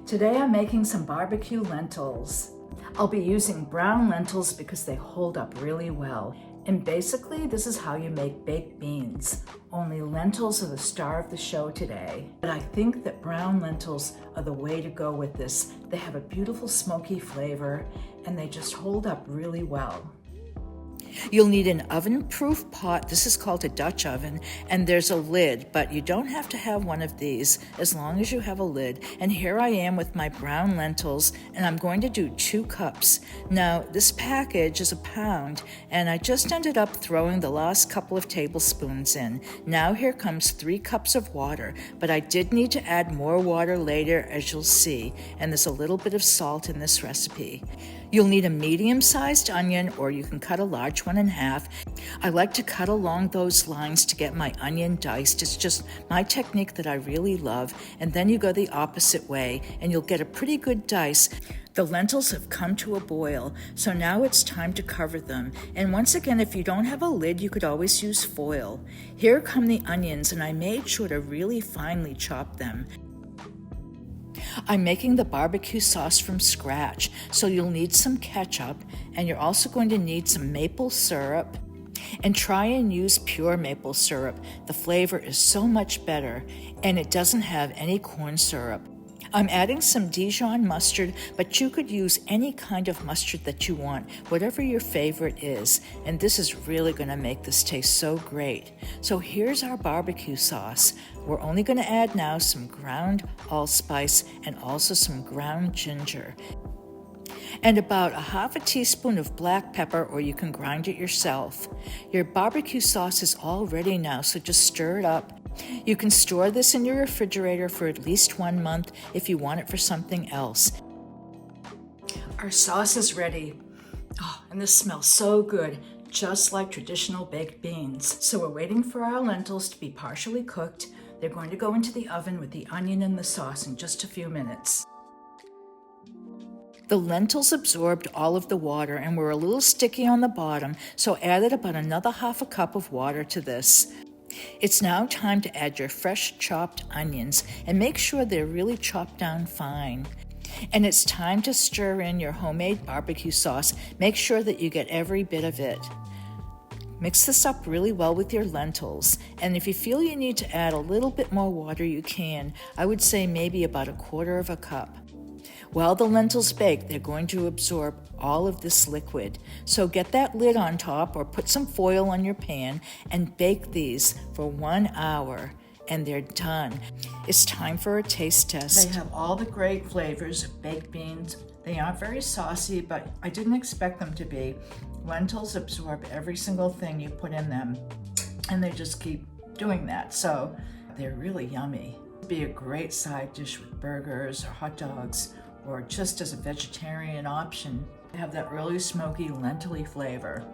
Today I'm making some barbecue lentils. I'll be using brown lentils because they hold up really well. And basically, this is how you make baked beans. Only lentils are the star of the show today. But I think that brown lentils are the way to go with this. They have a beautiful smoky flavor and they just hold up really well. You'll need an oven-proof pot. This is called a Dutch oven, and there's a lid, but you don't have to have one of these as long as you have a lid. And here I am with my brown lentils, and I'm going to do 2 cups. Now, this package is a pound, and I just ended up throwing the last couple of tablespoons in. Now here comes 3 cups of water, but I did need to add more water later, as you'll see, and there's a little bit of salt in this recipe. You'll need a medium-sized onion, or you can cut a large one in half. I like to cut along those lines to get my onion diced. It's just my technique that I really love. And then you go the opposite way, and you'll get a pretty good dice. The lentils have come to a boil, so now it's time to cover them. And once again, if you don't have a lid, you could always use foil. Here come the onions, and I made sure to really finely chop them. I'm making the barbecue sauce from scratch, so you'll need some ketchup, and you're also going to need some maple syrup. And try and use pure maple syrup. The flavor is so much better, and it doesn't have any corn syrup. I'm adding some Dijon mustard, but you could use any kind of mustard that you want, whatever your favorite is. And this is really going to make this taste so great. So here's our barbecue sauce. We're only going to add now some ground allspice and also some ground ginger. And about a half a teaspoon of black pepper, or you can grind it yourself. Your barbecue sauce is all ready now, so just stir it up. You can store this in your refrigerator for at least 1 month if you want it for something else. Our sauce is ready. Oh, and this smells so good, just like traditional baked beans. So we're waiting for our lentils to be partially cooked. They're going to go into the oven with the onion and the sauce in just a few minutes. The lentils absorbed all of the water and were a little sticky on the bottom, so added about another half a cup of water to this. It's now time to add your fresh chopped onions and make sure they're really chopped down fine. And it's time to stir in your homemade barbecue sauce. Make sure that you get every bit of it. Mix this up really well with your lentils, and if you feel you need to add a little bit more water, you can. I would say maybe about 1/4 cup. While the lentils bake, they're going to absorb all of this liquid. So get that lid on top or put some foil on your pan and bake these for 1 hour, and they're done. It's time for a taste test. They have all the great flavors of baked beans. They aren't very saucy, but I didn't expect them to be. Lentils absorb every single thing you put in them, and they just keep doing that. So they're really yummy. It'd be a great side dish with burgers or hot dogs, or just as a vegetarian option. They have that really smoky, lentil-y flavor.